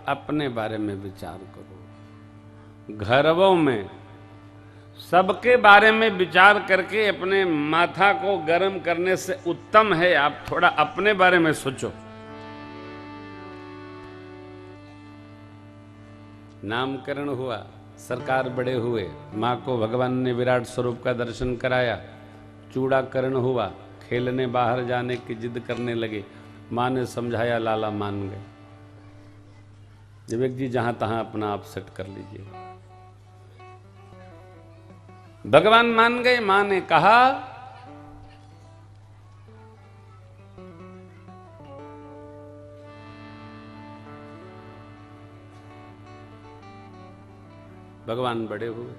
अपने बारे में विचार करो। घरवों में सबके बारे में विचार करके अपने माथा को गर्म करने से उत्तम है आप थोड़ा अपने बारे में सोचो। नामकरण हुआ, सरकार बड़े हुए, माँ को भगवान ने विराट स्वरूप का दर्शन कराया, चूड़ाकरण हुआ, खेलने बाहर जाने की जिद करने लगे, माँ ने समझाया, लाला मान गए। विवेक जी जहां तहां अपना आप सेट कर लीजिए। भगवान मान गए। मां ने कहा भगवान बड़े हुए।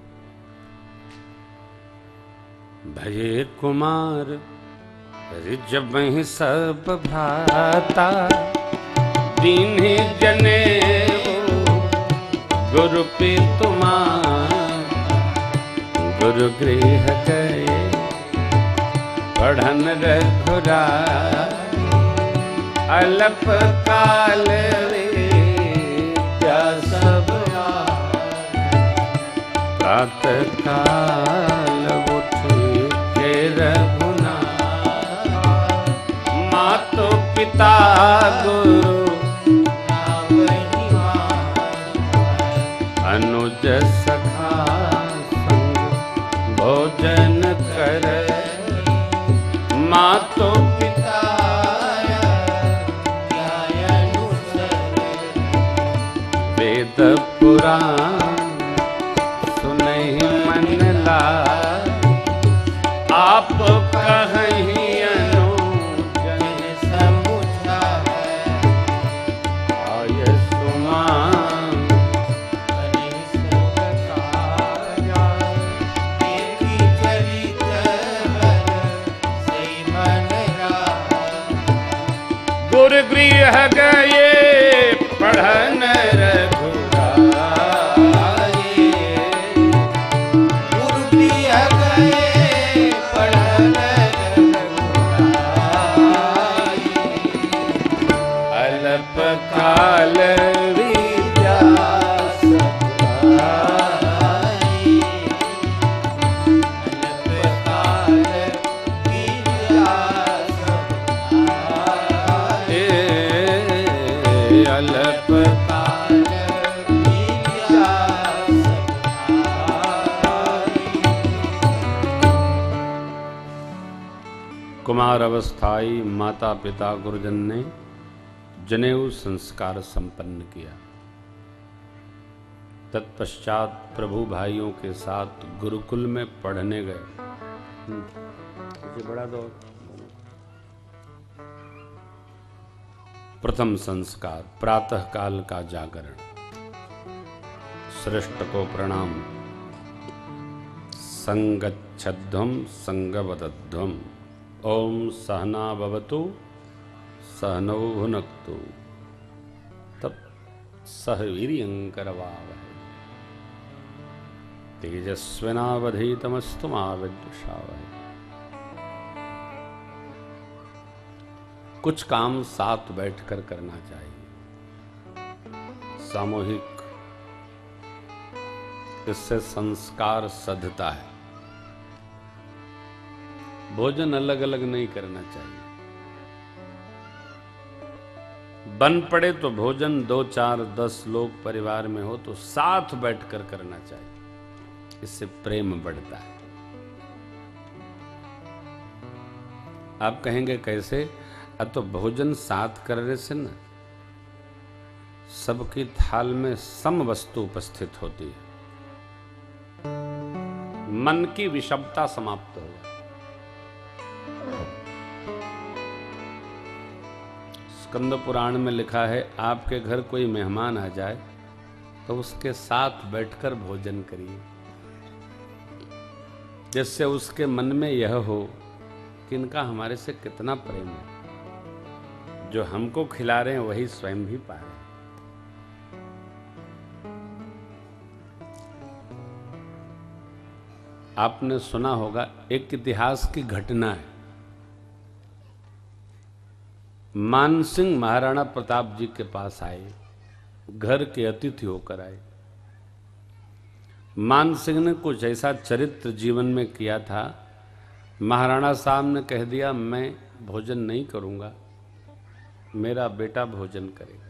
भये कुमार रिजबहि सब भ्राता, दीन्हि जनेऊ गुरु पीतुमार। गुरु गृह गए पढ़न रघुराई, अल्प काल विद्या सब प्रातः काल उठी के रघुनाथ। मातो पिता गुरु अनुज सखा संग भोजन कर। मातो पिता वेद पुराण सुनहि मन लाय। आप कहीं अनुजन समुझाय, आय सुमान गुरु गृह गए पढ़न रघुराई। गुरु गृह गए पढ़न रघुराई, अल्प काल विद्या सब आई। अल्प काल विद्या सब आई। अल्प काल विद्या सब आई। कुमार अवस्थाई माता पिता गुरुजन ने जनेऊ संस्कार संपन्न किया। तत्पश्चात प्रभु भाइयों के साथ गुरुकुल में पढ़ने गए। बड़ा दो प्रथम संस्कार प्रातः काल का जागरण। श्रेष्ठ को प्रणाम। संगच्छध्वम संगवदध्वम। ओम सहना भवतु सहनौ भुनक्तु। तब सह वीर्यंकरवावहै, तेजस्विनावधीतमस्तु मा विद्विषावहै। कुछ काम साथ बैठकर करना चाहिए, सामूहिक, इससे संस्कार सधता है। भोजन अलग अलग नहीं करना चाहिए। बन पड़े तो भोजन 2, 4, 10 लोग परिवार में हो तो साथ बैठकर करना चाहिए, इससे प्रेम बढ़ता है। आप कहेंगे कैसे? अब तो भोजन साथ करने से ना सबकी थाल में सम वस्तु उपस्थित होती है, मन की विषमता समाप्त होगी। स्कंद पुराण में लिखा है, आपके घर कोई मेहमान आ जाए तो उसके साथ बैठकर भोजन करिए, जिससे उसके मन में यह हो कि इनका हमारे से कितना प्रेम है, जो हमको खिला रहे हैं वही स्वयं भी पा रहे हैं। आपने सुना होगा, एक इतिहास की घटना है। मानसिंह महाराणा प्रताप जी के पास आए घर के अतिथि होकर आए। मान सिंह ने कुछ ऐसा चरित्र जीवन में किया था, महाराणा साहब ने कह दिया मैं भोजन नहीं करूंगा, मेरा बेटा भोजन करेगा।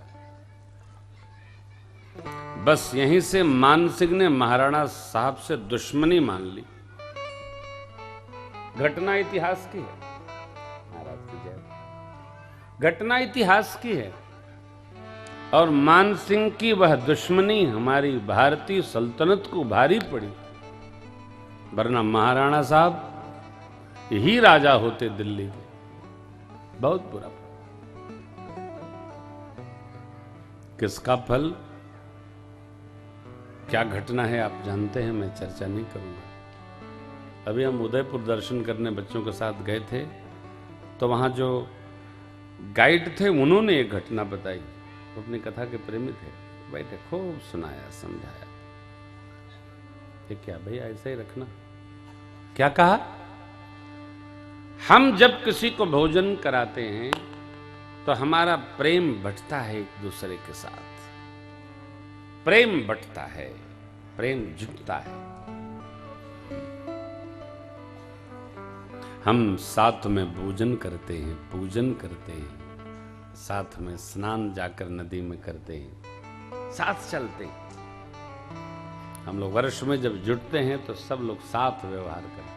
बस यहीं से मान सिंह ने महाराणा साहब से दुश्मनी मान ली। घटना इतिहास की है, महाराज की जय। घटना इतिहास की है और मान सिंह की वह दुश्मनी हमारी भारतीय सल्तनत को भारी पड़ी, वरना महाराणा साहब ही राजा होते दिल्ली के। बहुत बुरा किसका फल, क्या घटना है आप जानते हैं, मैं चर्चा नहीं करूंगा। अभी हम उदयपुर दर्शन करने बच्चों के साथ गए थे, तो वहां जो गाइड थे उन्होंने एक घटना बताई। वो अपनी कथा के प्रेमी थे, बैठे खूब सुनाया समझाया। ये क्या भैया ऐसे ही रखना, क्या कहा, हम जब किसी को भोजन कराते हैं तो हमारा प्रेम बढ़ता है एक दूसरे के साथ, प्रेम बढ़ता है, प्रेम जुटता है। हम साथ में भोजन करते हैं, पूजन करते हैं, साथ में स्नान जाकर नदी में करते हैं, साथ चलते हैं। हम लोग वर्ष में जब जुटते हैं तो सब लोग साथ व्यवहार करते हैं।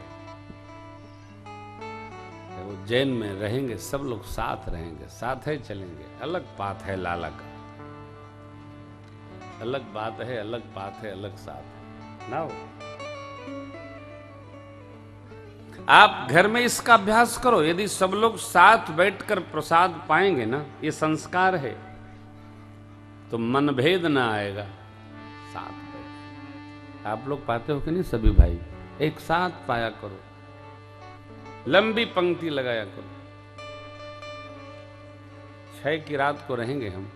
उज्जैन में रहेंगे सब लोग साथ रहेंगे, साथ ही चलेंगे। अलग बात है लाला का, अलग बात है, अलग बात है, अलग साथ ना हो। आप घर में इसका अभ्यास करो। यदि सब लोग साथ बैठकर प्रसाद पाएंगे ना, ये संस्कार है, तो मनभेद ना आएगा। साथ बैठ, आप लोग पाते हो कि नहीं, सभी भाई एक साथ पाया करो, लंबी पंक्ति लगाया करो। 6 की रात को रहेंगे हम,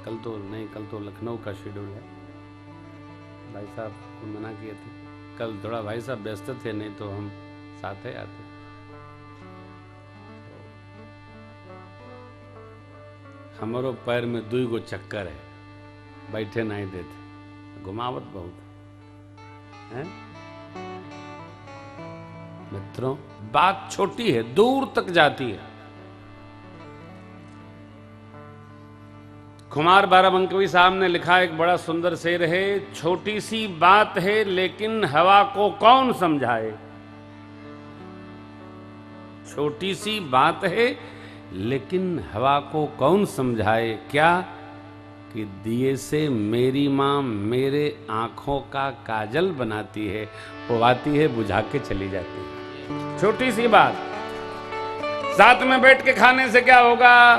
कल तो नहीं, कल तो लखनऊ का शेड्यूल है, भाई साहब को मना किए थे। कल थोड़ा भाई साहब व्यस्त थे, नहीं तो हम साथ ही आते। हमारो पैर में 2 गो चक्कर है, बैठे नहीं देते, घुमावट बहुत है। मित्रों, बात छोटी है, दूर तक जाती है। कुमार बाराबंकी साहब ने लिखा एक बड़ा सुंदर शेर है, छोटी सी बात है लेकिन हवा को कौन समझाए। छोटी सी बात है लेकिन हवा को कौन समझाए। क्या कि दिए से मेरी माँ मेरे आंखों का काजल बनाती है, वो आती है बुझा के चली जाती है। छोटी सी बात। साथ में बैठ के खाने से क्या होगा,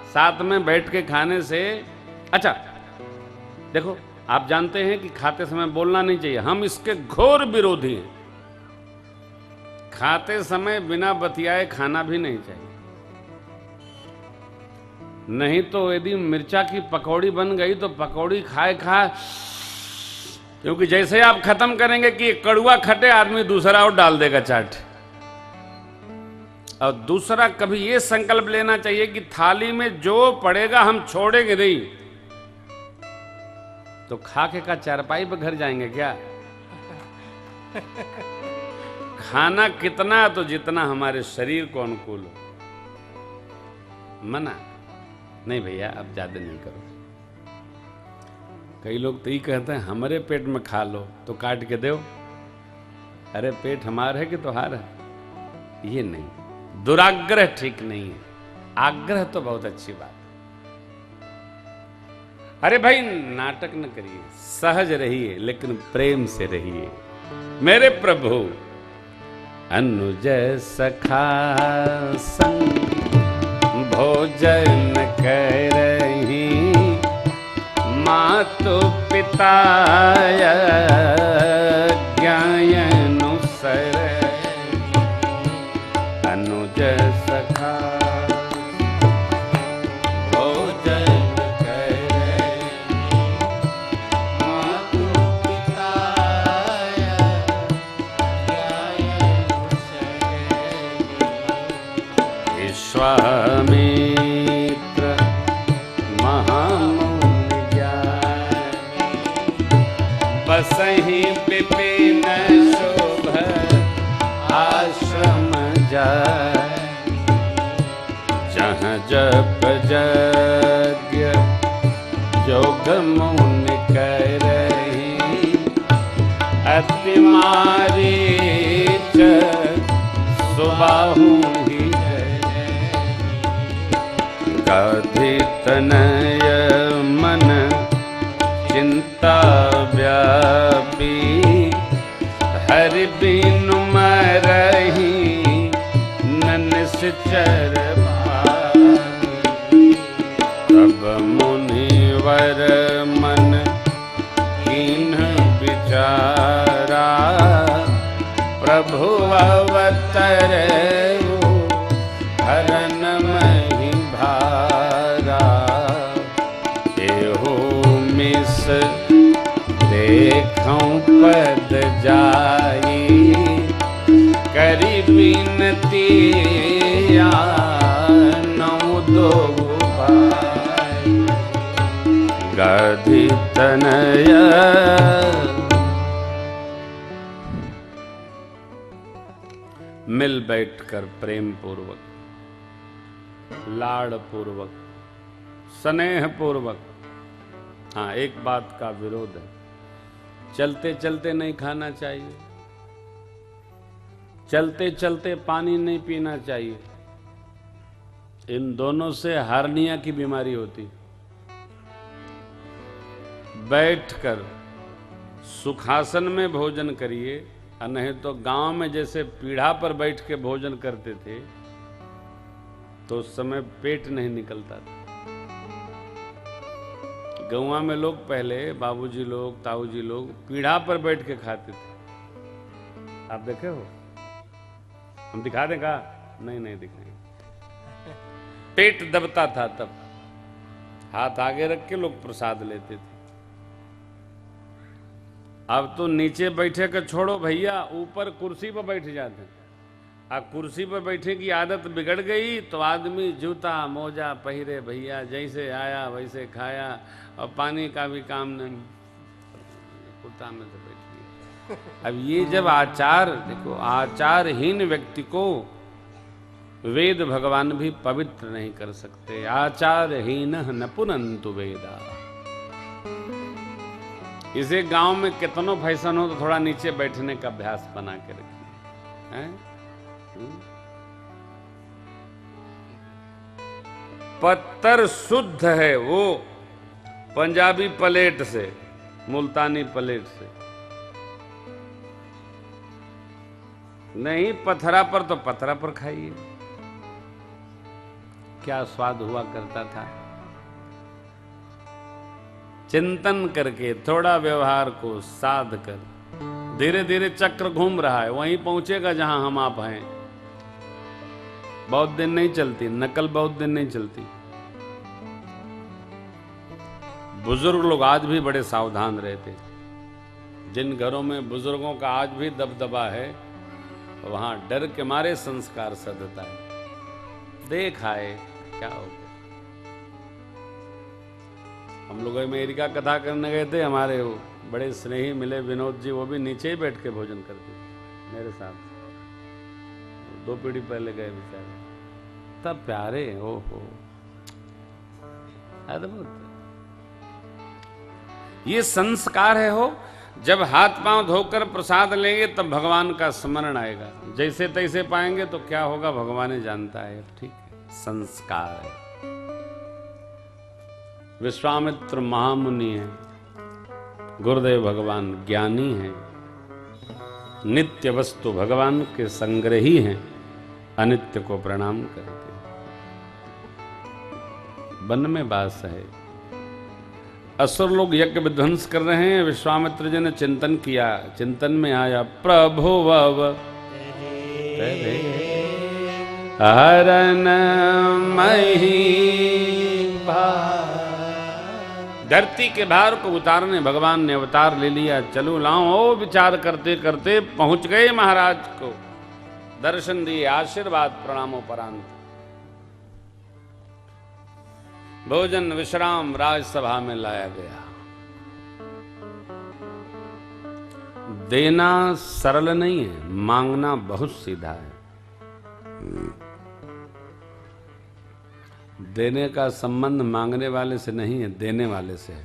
साथ में बैठ के खाने से, अच्छा देखो, आप जानते हैं कि खाते समय बोलना नहीं चाहिए, हम इसके घोर विरोधी हैं। खाते समय बिना बतियाए खाना भी नहीं चाहिए, नहीं तो यदि मिर्चा की पकौड़ी बन गई तो पकौड़ी खाए खाए, क्योंकि जैसे आप खत्म करेंगे कि कड़ुआ खटे, आदमी दूसरा और डाल देगा चाट। और दूसरा, कभी ये संकल्प लेना चाहिए कि थाली में जो पड़ेगा हम छोड़ेंगे नहीं। तो खाके का चारपाई पे घर जाएंगे क्या? खाना कितना, तो जितना हमारे शरीर को अनुकूल हो। मना नहीं भैया, अब ज्यादा नहीं करो। कई लोग तो ये कहते हैं हमारे पेट में खा लो तो काट के दो। अरे पेट हमारा है कि तुम्हारा है? ये नहीं, दुराग्रह ठीक नहीं है, आग्रह तो बहुत अच्छी बात। अरे भाई नाटक न करिए, सहज रहिए, लेकिन प्रेम से रहिए। मेरे प्रभु अनुज सखा संग भोजन करही, मातु पिता ज्ञानुसर, अनुज सखा भोजन करही, मातु पिता ज्ञानुसर। विश्वामित्र महामुनि यज्ञ जोग मुनि करहि, अति मारीच सुबाहु ही गाधी तनय मन चिंता व्यापी, हरि बिनु मरहि निश्चर पाई। तब मुनिवर मन कीन्ह विचारा, प्रभु अवतरे हरन महि भारा। एहो मिस देखऊं पद जाई, करी बिनती नौ दो भाई। गाधी तनय मिल बैठकर प्रेम पूर्वक, लाड़ पूर्वक, स्नेह पूर्वक। हाँ, एक बात का विरोध है, चलते चलते नहीं खाना चाहिए, चलते चलते पानी नहीं पीना चाहिए। इन दोनों से हार्निया की बीमारी होती। बैठकर सुखासन में भोजन करिए, और नहीं तो गांव में जैसे पीढ़ा पर बैठ के भोजन करते थे तो उस समय पेट नहीं निकलता था। गौवा में लोग पहले, बाबूजी लोग, ताऊजी लोग पीढ़ा पर बैठ के खाते थे। आप देखे हो? हम दिखा दें का? नहीं नहीं दिखाएंगे। पेट दबता था तब, हाथ आगे रख के लोग प्रसाद लेते थे। अब तो नीचे बैठे के छोड़ो भैया, ऊपर कुर्सी पर बैठ जाते हैं। अब कुर्सी पर बैठे की आदत बिगड़ गई तो आदमी जूता मोजा पहिरे भैया, जैसे आया वैसे खाया, और पानी का भी काम नहीं, कुर्ता में से बैठ गया। अब ये जब आचार, देखो आचारहीन व्यक्ति को वेद भगवान भी पवित्र नहीं कर सकते। आचारहीन न पुनंतु वेदा। इसे गांव में कितनों फैशन हो तो थोड़ा नीचे बैठने का अभ्यास बना के रखिए, हैं? पत्थर शुद्ध है वो पंजाबी प्लेट से, मुल्तानी प्लेट से नहीं, पथरा पर तो पथरा पर खाइए। क्या स्वाद हुआ करता था। चिंतन करके, थोड़ा व्यवहार को साध कर, धीरे धीरे चक्र घूम रहा है, वहीं पहुंचेगा जहां हम आप हैं। बहुत दिन नहीं चलती नकल, बहुत दिन नहीं चलती। बुजुर्ग लोग आज भी बड़े सावधान रहते। जिन घरों में बुजुर्गों का आज भी दबदबा है, वहां डर के मारे संस्कार सधता है। देख आए क्या हो गया। हम लोग अमेरिका कथा करने गए थे, हमारे वो बड़े स्नेही मिले विनोद जी, वो भी नीचे ही बैठ के भोजन करते थे मेरे साथ। 2 पीढ़ी पहले गए बेचारे, तब प्यारे। ओहो, अद्भुत। ये संस्कार है। हो जब हाथ पांव धोकर प्रसाद लेंगे तब भगवान का स्मरण आएगा। जैसे तैसे पाएंगे तो क्या होगा भगवान ही जानता है। ठीक है, संस्कार है। विश्वामित्र महामुनि है, गुरुदेव भगवान ज्ञानी हैं, नित्य वस्तु भगवान के संग्रही हैं, अनित्य को प्रणाम करते हैं। वन में वास है, असुर लोग यज्ञ विध्वंस कर रहे हैं। विश्वामित्र जी ने चिंतन किया, चिंतन में आया प्रभु वव हरन मही भार। धरती के भार को उतारने भगवान ने अवतार ले लिया। चलो लाओ, ओ विचार करते करते पहुंच गए महाराज को दर्शन दिए, आशीर्वाद प्रणामोपरांत भोजन विश्राम राजसभा में लाया गया। देना सरल नहीं है, मांगना बहुत सीधा है। देने का संबंध मांगने वाले से नहीं है, देने वाले से है।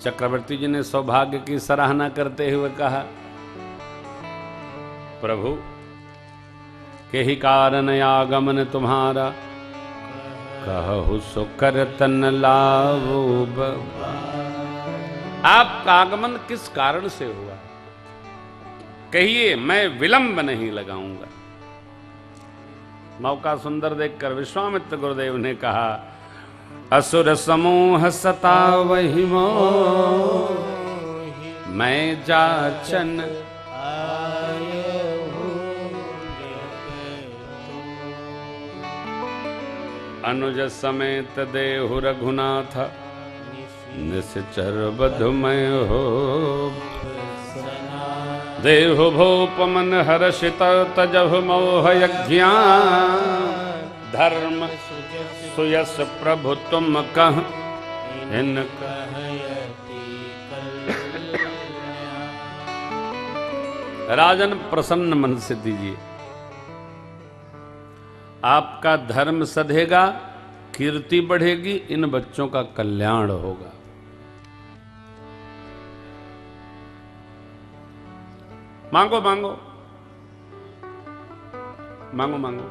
चक्रवर्ती जी ने सौभाग्य की सराहना करते हुए कहा, प्रभु के ही कारण आगमन तुम्हारा, कहु सो करतन लावो। आपका आगमन किस कारण से हुआ, कहिए, मैं विलंब नहीं लगाऊंगा। मौका सुंदर देखकर विश्वामित्र गुरुदेव ने कहा, असुर समूह सतावहि मोह, मैं जाचन अनुज समेत देहु रघुनाथ, निश्चर बधुमय हो। देहु भूप मन हर्षित तजहु मोह यज्ञान, धर्म सुयस प्रभु तुम कह इनका। राजन प्रसन्न मन से दीजिए, आपका धर्म सधेगा, कीर्ति बढ़ेगी, इन बच्चों का कल्याण होगा। मांगो मांगो मांगो मांगो।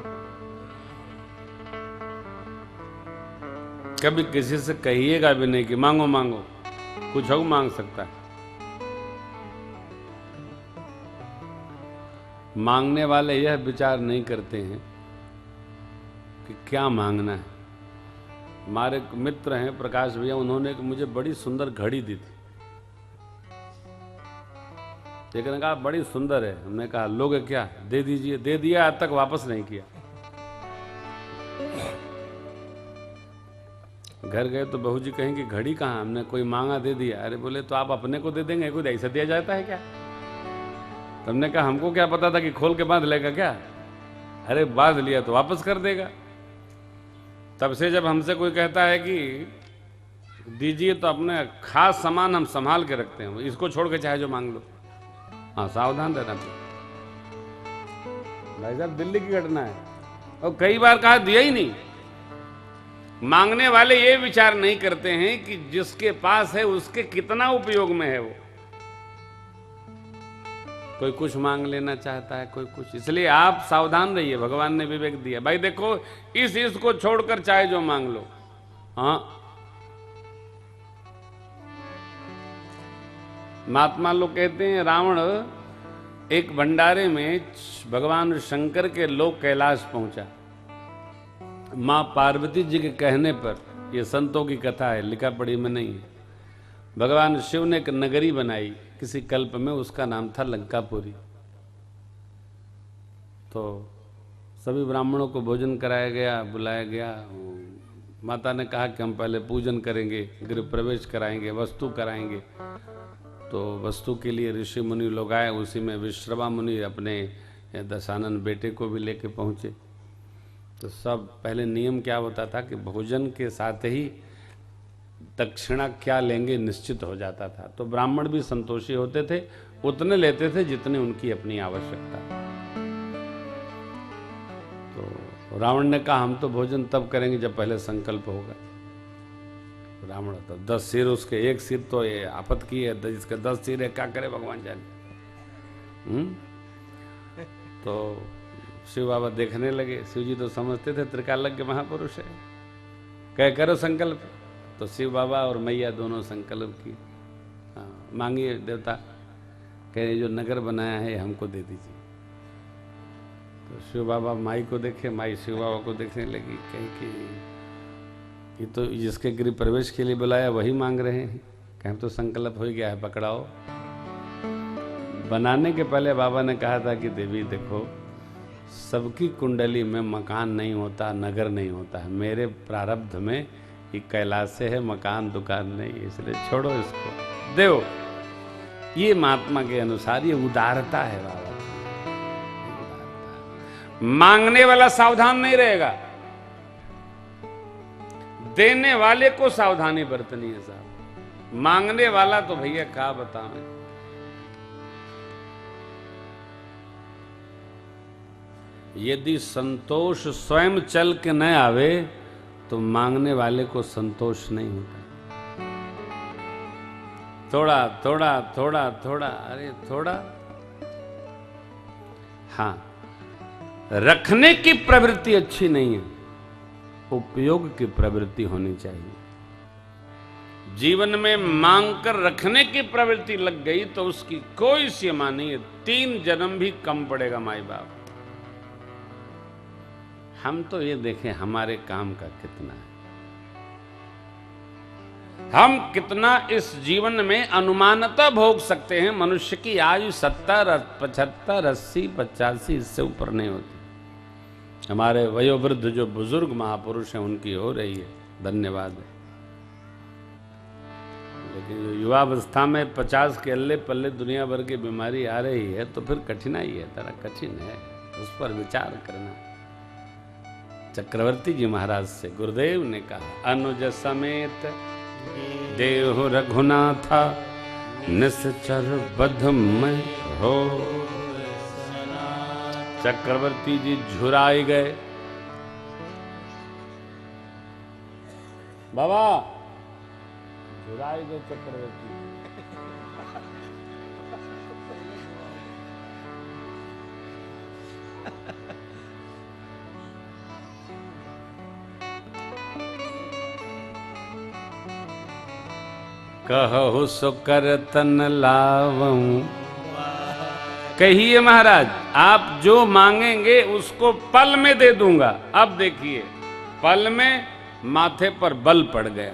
कभी किसी से कहिएगा भी नहीं कि मांगो मांगो, कुछ और मांग सकता है। मांगने वाले यह विचार नहीं करते हैं कि क्या मांगना है। हमारे मित्र हैं प्रकाश भैया, उन्होंने मुझे बड़ी सुंदर घड़ी दी थी। एक ने कहा बड़ी सुंदर है, हमने कहा लोगे क्या, दे दीजिए। दे दिया, आज तक वापस नहीं किया। घर गए तो बहू जी कहेंगे घड़ी कहाँ, हमने कोई मांगा दे दिया। अरे बोले तो आप अपने को दे देंगे, कोई ऐसा दिया जाता है क्या। तुमने कहा हमको क्या पता था कि खोल के बांध लेगा क्या। अरे बांध लिया तो वापस कर देगा। तब से जब हमसे कोई कहता है कि दीजिए तो अपने खास सामान हम संभाल के रखते हैं, इसको छोड़ के चाहे जो मांग लो। हाँ, सावधान रहना भाई साहब, दिल्ली की घटना है। और कई बार कहा दिया ही नहीं। मांगने वाले ये विचार नहीं करते हैं कि जिसके पास है उसके कितना उपयोग में है वो। कोई कुछ मांग लेना चाहता है, कोई कुछ। इसलिए आप सावधान रहिए, भगवान ने विवेक दिया। भाई देखो, इस को छोड़कर चाहे जो मांग लो। हाँ, महात्मा लोग कहते हैं रावण एक भंडारे में भगवान शंकर के लोग कैलाश पहुंचा। मां पार्वती जी के कहने पर, यह संतों की कथा है, लिखा पढ़ी में नहीं है। भगवान शिव ने एक नगरी बनाई किसी कल्प में, उसका नाम था लंकापुरी। तो सभी ब्राह्मणों को भोजन कराया गया, बुलाया गया। माता ने कहा कि हम पहले पूजन करेंगे, गृह प्रवेश कराएंगे, वस्तु कराएंगे। तो वस्तु के लिए ऋषि मुनि लोग आए। उसी में विश्रवा मुनि अपने दशानन बेटे को भी लेके पहुँचे। तो सब पहले नियम क्या होता था कि भोजन के साथ ही दक्षिणा क्या लेंगे निश्चित हो जाता था। तो ब्राह्मण भी संतोषी होते थे, उतने लेते थे जितने उनकी अपनी आवश्यकता। तो रावण ने कहा हम तो भोजन तब करेंगे जब पहले संकल्प होगा। रावण तो 10 सिर, उसके एक सिर तो ये आफत की है, जिसके 10 सिर है क्या करे भगवान जाने। तो शिव बाबा देखने लगे। शिव जी तो समझते थे त्रिकालज्ञ महापुरुष है। कह करो संकल्प। तो शिव बाबा और मैया दोनों संकल्प की। हाँ, मांगिए देवता, कह जो नगर बनाया है हमको दे दीजिए। तो शिव बाबा माई को देखे, माई शिव बाबा को देखने लगी, कहीं कि ये तो जिसके गृह प्रवेश के लिए बुलाया वही मांग रहे हैं। कहीं तो संकल्प हो गया है, पकड़ाओ। बनाने के पहले बाबा ने कहा था कि देवी देखो, सबकी कुंडली में मकान नहीं होता, नगर नहीं होता है। मेरे प्रारब्ध में ये कैलाश से है, मकान दुकान नहीं, इसलिए छोड़ो इसको, देव। ये महात्मा के अनुसार ये उदारता है बाबा। मांगने वाला सावधान नहीं रहेगा, देने वाले को सावधानी बरतनी है साहब। मांगने वाला तो भैया क्या बताएं। यदि संतोष स्वयं चल के न आवे तो मांगने वाले को संतोष नहीं होता। थोड़ा थोड़ा थोड़ा थोड़ा, अरे थोड़ा। हाँ, रखने की प्रवृत्ति अच्छी नहीं है, उपयोग की प्रवृत्ति होनी चाहिए। जीवन में मांग कर रखने की प्रवृत्ति लग गई तो उसकी कोई सीमा नहीं है, 3 जन्म भी कम पड़ेगा माई बाप। हम तो ये देखें हमारे काम का कितना है, हम कितना इस जीवन में अनुमानतः भोग सकते हैं। मनुष्य की आयु 70, 75, 80, 85 इससे ऊपर नहीं होती। हमारे वयोवृद्ध जो बुजुर्ग महापुरुष हैं उनकी हो रही है, धन्यवाद है। लेकिन जो युवावस्था में 50 के अल्ले पल्ले दुनिया भर की बीमारी आ रही है तो फिर कठिनाई है, थोड़ा कठिन है, उस पर विचार करना। चक्रवर्ती जी महाराज से गुरुदेव ने कहा, अनुज समेत देहु रघुनाथा निश्चर बधमय हो। चक्रवर्ती जी झुराए गए। बाबा झुराए गए चक्रवर्ती। कहो सो कर तन लावऊं। कहिए महाराज, आप जो मांगेंगे उसको पल में दे दूंगा। अब देखिए, पल में माथे पर बल पड़ गया।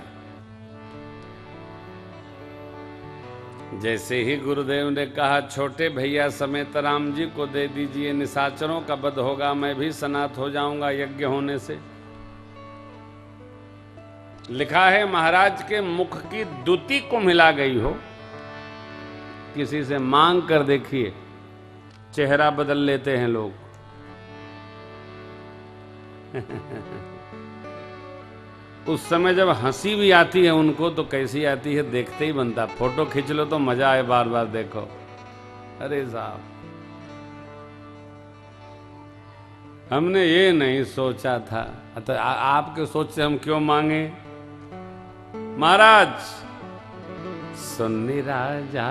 जैसे ही गुरुदेव ने कहा, छोटे भैया समेत राम जी को दे दीजिए, निशाचरों का वध होगा, मैं भी सनात हो जाऊंगा यज्ञ होने से। लिखा है महाराज के मुख की द्युति को मिला गई हो। किसी से मांग कर देखिए, चेहरा बदल लेते हैं लोग। उस समय जब हंसी भी आती है उनको तो कैसी आती है देखते ही बनता। फोटो खींच लो तो मजा आए, बार बार देखो। अरे साहब, हमने ये नहीं सोचा था। तो आपके सोच से हम क्यों मांगे? महाराज सुन्नी राजा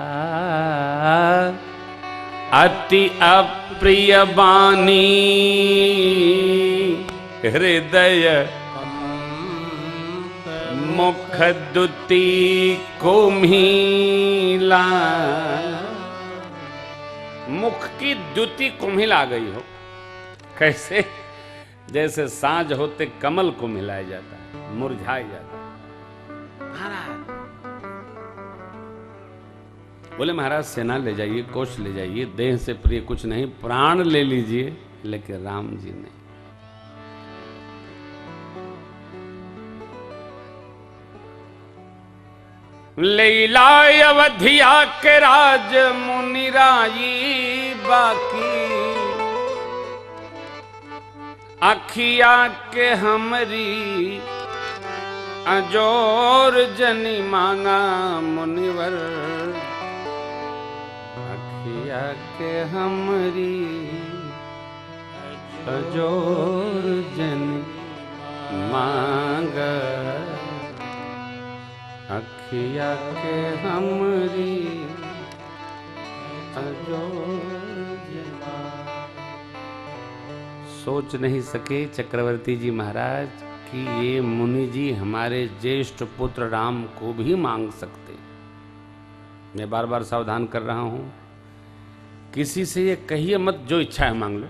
अति अप्रिय बानी, हृदय मुख दुति को मिला। मुख की द्युति कुम्हिल आ गई हो। कैसे? जैसे सांझ होते कमल को मिलाया जाता है, मुरझाया जाता है। महाराज बोले, महाराज सेना ले जाइए, कोष ले जाइए, देह से प्रिय कुछ नहीं, प्राण ले लीजिए, लेकिन राम जी नहीं। लीलाय अवधिया के राज मुनिराई बाकी, अखिया के हमरी अजोर जनी मांगा मुनिवर। अखिया के हमरी अजोर जनी मांगा, अखिया के हमरी सोच नहीं सके चक्रवर्ती जी महाराज कि ये मुनि जी हमारे ज्येष्ठ पुत्र राम को भी मांग सकते। मैं बार बार सावधान कर रहा हूं, किसी से ये कहिए मत जो इच्छा है मांग लो।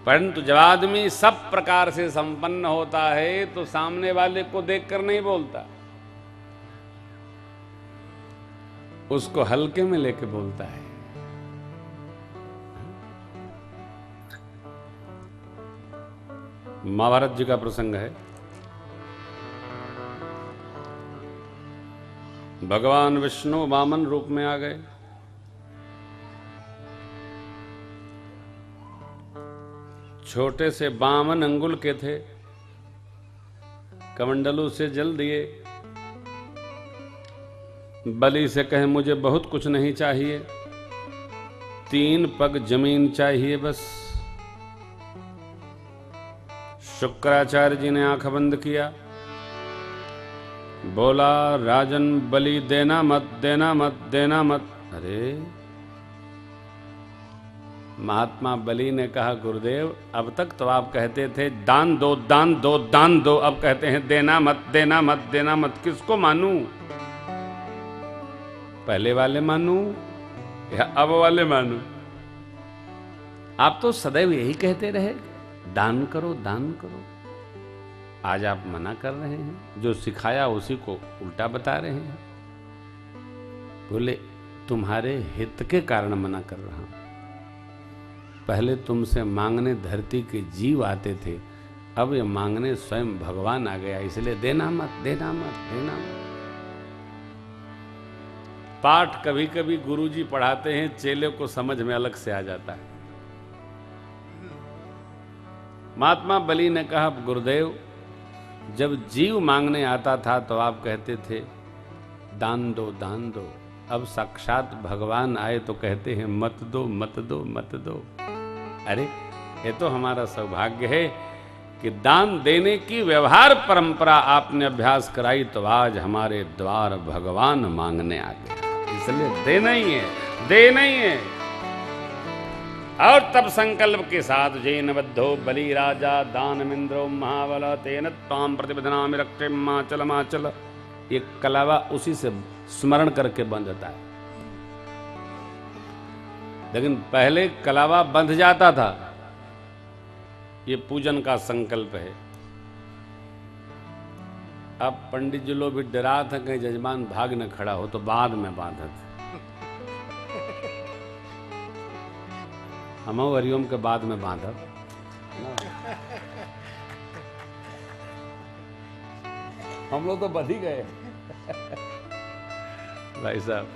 परंतु जब आदमी सब प्रकार से संपन्न होता है तो सामने वाले को देखकर नहीं बोलता, उसको हल्के में लेके बोलता है। महाभारत जी का प्रसंग है। भगवान विष्णु वामन रूप में आ गए। छोटे से 52 अंगुल के थे, कमंडलू से जल दिए। बलि से कहे मुझे बहुत कुछ नहीं चाहिए, 3 पग जमीन चाहिए बस। शुक्राचार्य जी ने आंख बंद किया, बोला राजन बलि देना मत, देना मत, देना मत। अरे महात्मा बलि ने कहा गुरुदेव अब तक तो आप कहते थे दान दो दान दो दान दो, अब कहते हैं देना मत देना मत देना मत। किसको मानूं? पहले वाले मानूं या अब वाले मानूं? आप तो सदैव यही कहते रहे दान करो दान करो। आज आप मना कर रहे हैं, जो सिखाया उसी को उल्टा बता रहे हैं। बोले तुम्हारे हित के कारण मना कर रहा हूं। पहले तुमसे मांगने धरती के जीव आते थे, अब ये मांगने स्वयं भगवान आ गया, इसलिए देना मत देना मत देना मत। पाठ कभी कभी गुरुजी पढ़ाते हैं, चेले को समझ में अलग से आ जाता है। महात्मा बलि ने कहा गुरुदेव जब जीव मांगने आता था तो आप कहते थे दान दो दान दो, अब साक्षात भगवान आए तो कहते हैं मत दो मत दो मत दो। अरे ये तो हमारा सौभाग्य है कि दान देने की व्यवहार परंपरा आपने अभ्यास कराई, तो आज हमारे द्वार भगवान मांगने आ गया, इसलिए देना ही है देना ही है। और तब संकल्प के साथ जैन बद्धो बलि राजा दानमिंद्रो महाबल तेन त्वाम प्रतिपदनामि रक्षे माचल माचल। ये कलावा उसी से स्मरण करके बंधता है, लेकिन पहले कलावा बंध जाता था। ये पूजन का संकल्प है। अब पंडित जी लोग भी डरा था कहीं जजमान भाग न खड़ा हो, तो बाद में बांधत। हम हरिओम के बाद में बांधब। हम लोग तो बध ही गए। भाई साहब,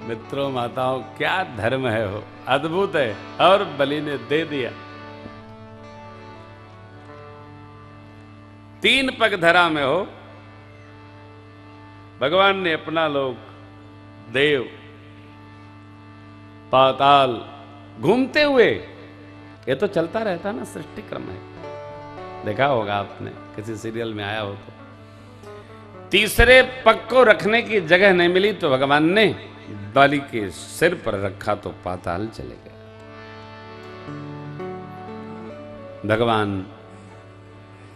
मित्रों माताओं, क्या धर्म है हो, अद्भुत है। और बलि ने दे दिया। 3 पग धरा में हो, भगवान ने अपना लोक देव पाताल घूमते हुए, ये तो चलता रहता ना, सृष्टि क्रम है, देखा होगा आपने, किसी सीरियल में आया हो तो। तीसरे पग को रखने की जगह नहीं मिली तो भगवान ने बलि के सिर पर रखा तो पाताल चले गए। भगवान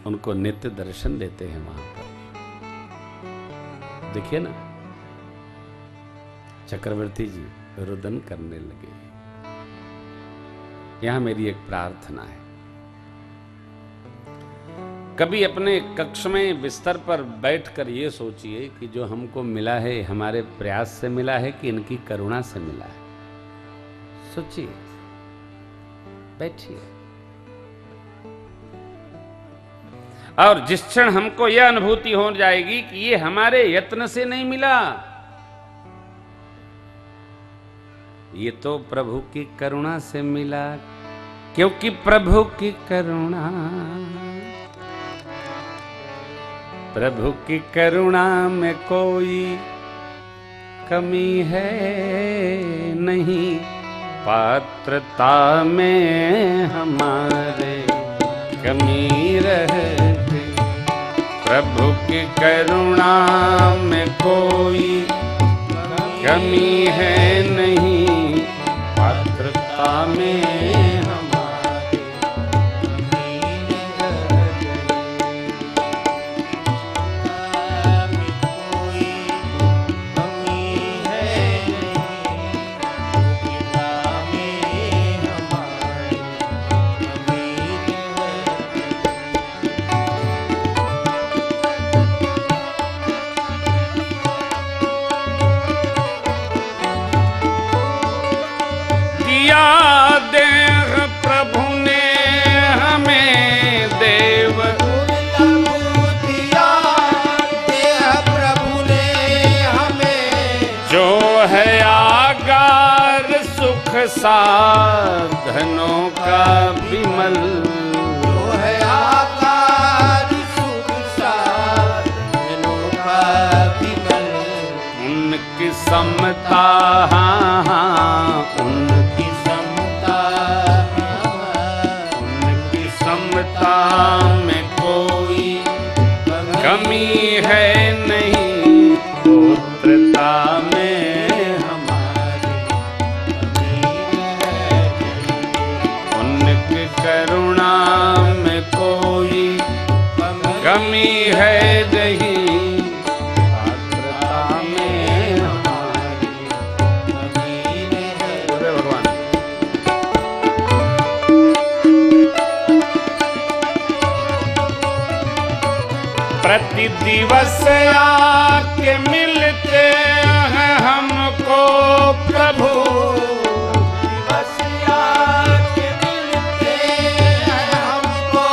उनको नित्य दर्शन देते हैं वहां पर। देखिए ना, चक्रवर्ती जी रुदन करने लगे। यहां मेरी एक प्रार्थना है, कभी अपने कक्ष में बिस्तर पर बैठकर ये सोचिए कि जो हमको मिला है हमारे प्रयास से मिला है कि इनकी करुणा से मिला है। सोचिए, बैठिए। और जिस क्षण हमको यह अनुभूति हो जाएगी कि ये हमारे यत्न से नहीं मिला, ये तो प्रभु की करुणा से मिला, क्योंकि प्रभु की करुणा, प्रभु की करुणा में कोई कमी है नहीं, पात्रता में हमारे कमी रहती, प्रभु की करुणा में कोई कमी है नहीं, पात्रता में हमारे कोई कमी है देह प्रभु ने हमें देव दिया, देह प्रभु ने हमें, जो है आगार सुख साधनों का विमल, जो है आगार सुख साधनों का विमल, समता, हाँ हाँ उनकी समता, उनकी समता में कोई कमी है नहीं, पुत्रता में हमारी उनकी करुणा में कोई कमी है नहीं, पात्रता में हमारी बोले भगवान। प्रति दिवस आके मिलते हैं हमको प्रभु, दिवस आके मिलते हैं हमको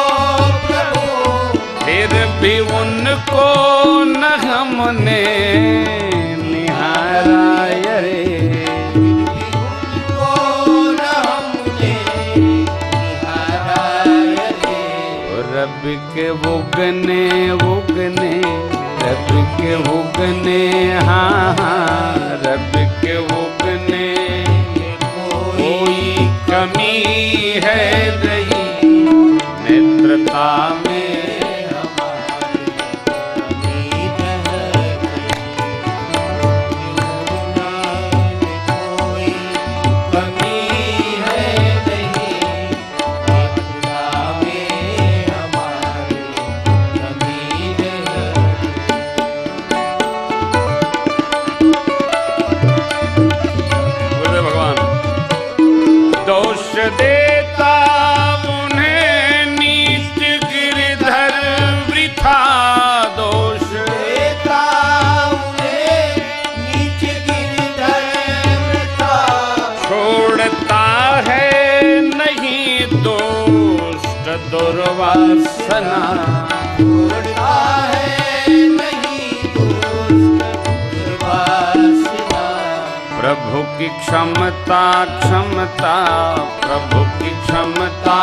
प्रभु, फिर भी उनको न हमने निहारा रे, उनको न हमने निहारा रे। रब के उगने उगने, रब के उगने, हाँ हाँ रब के उगने कोई कमी है नहीं, नेत्रता में देता उन्हें नीच गिरधर वृथा, दोष देता उन्हें नीच गिरधर वृथा, छोड़ता है नहीं दोस्त दुर्वासना, छोड़ता है नहीं दोस्त दुर्वासना। प्रभु की क्षमता क्षमता, प्रभु की क्षमता,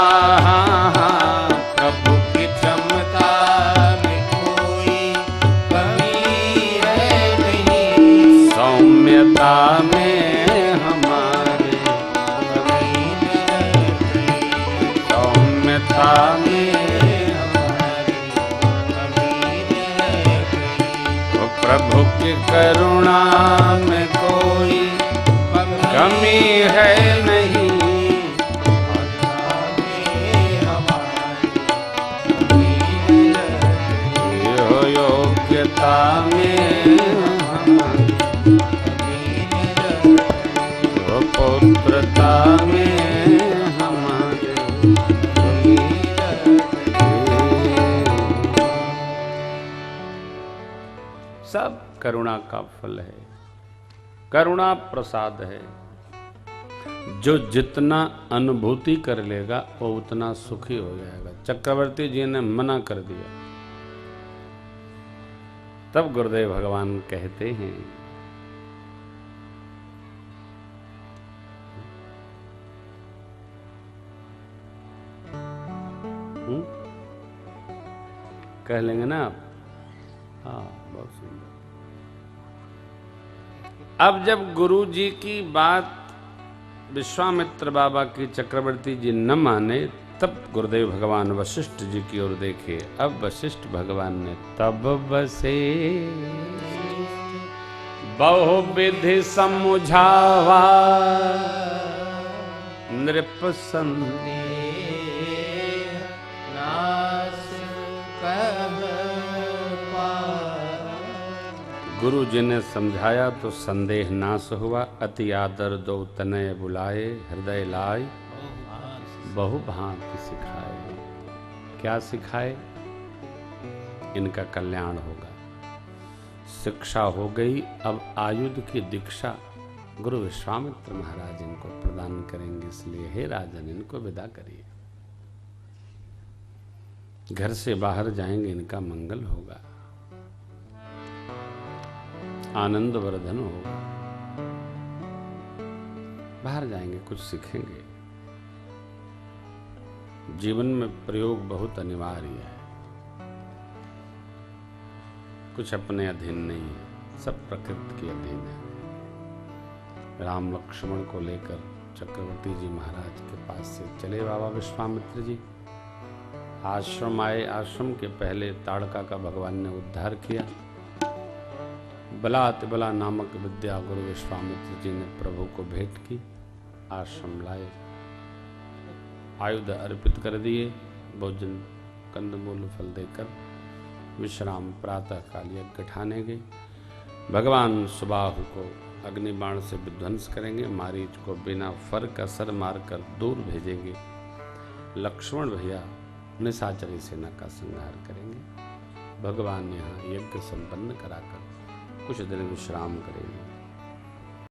हाँ हाँ प्रभु की क्षमता में कोई कमी है नहीं, सौम्यता में हमारे, सौम्यता में वो प्रभु की करुणा में कोई कमी है नहीं, यो योग्यता में वो पुत्रता में हमारे, सब करुणा का फल है, करुणा प्रसाद है। जो जितना अनुभूति कर लेगा वो उतना सुखी हो जाएगा। चक्रवर्ती जी ने मना कर दिया, तब गुरुदेव भगवान कहते हैं कह लेंगे ना आप? हाँ बहुत सुंदर। अब जब गुरु जी की बात विश्वामित्र बाबा की चक्रवर्ती जी न माने, तब गुरुदेव भगवान वशिष्ठ जी की ओर देखे। अब वशिष्ठ भगवान ने तब बसे बहुविधि समुझावा, नृप गुरु जी ने समझाया तो संदेह नाश हुआ। अति आदर दो तनय बुलाए, हृदय लाए बहु भांति सिखाए। क्या सिखाए? इनका कल्याण होगा। शिक्षा हो गई, अब आयुध की दीक्षा गुरु विश्वामित्र महाराज इनको प्रदान करेंगे। इसलिए हे राजन, इनको विदा करिए, घर से बाहर जाएंगे, इनका मंगल होगा, आनंद वर्धन होगा। बाहर जाएंगे, कुछ सीखेंगे। जीवन में प्रयोग बहुत अनिवार्य है, कुछ अपने अधीन नहीं है, सब प्रकृति के अधीन है। राम लक्ष्मण को लेकर चक्रवर्ती जी महाराज के पास से चले बाबा विश्वामित्र जी। आश्रम आए। आश्रम के पहले ताड़का का भगवान ने उद्धार किया। बलातिबला नामक विद्या गुरु विश्वामित्र जी ने प्रभु को भेंट की। आश्रम लाए, आयुध अर्पित कर दिए, भोजन कंदमूल फल देकर विश्राम प्रातः काल यज्ञ ठाने गए। भगवान सुबाहु को अग्निबाण से विध्वंस करेंगे, मारीच को बिना फर का सर मारकर दूर भेजेंगे। लक्ष्मण भैया निशाचरी सेना का संहार करेंगे। भगवान यहाँ यज्ञ संपन्न कराकर कुछ दिन विश्राम करेंगे।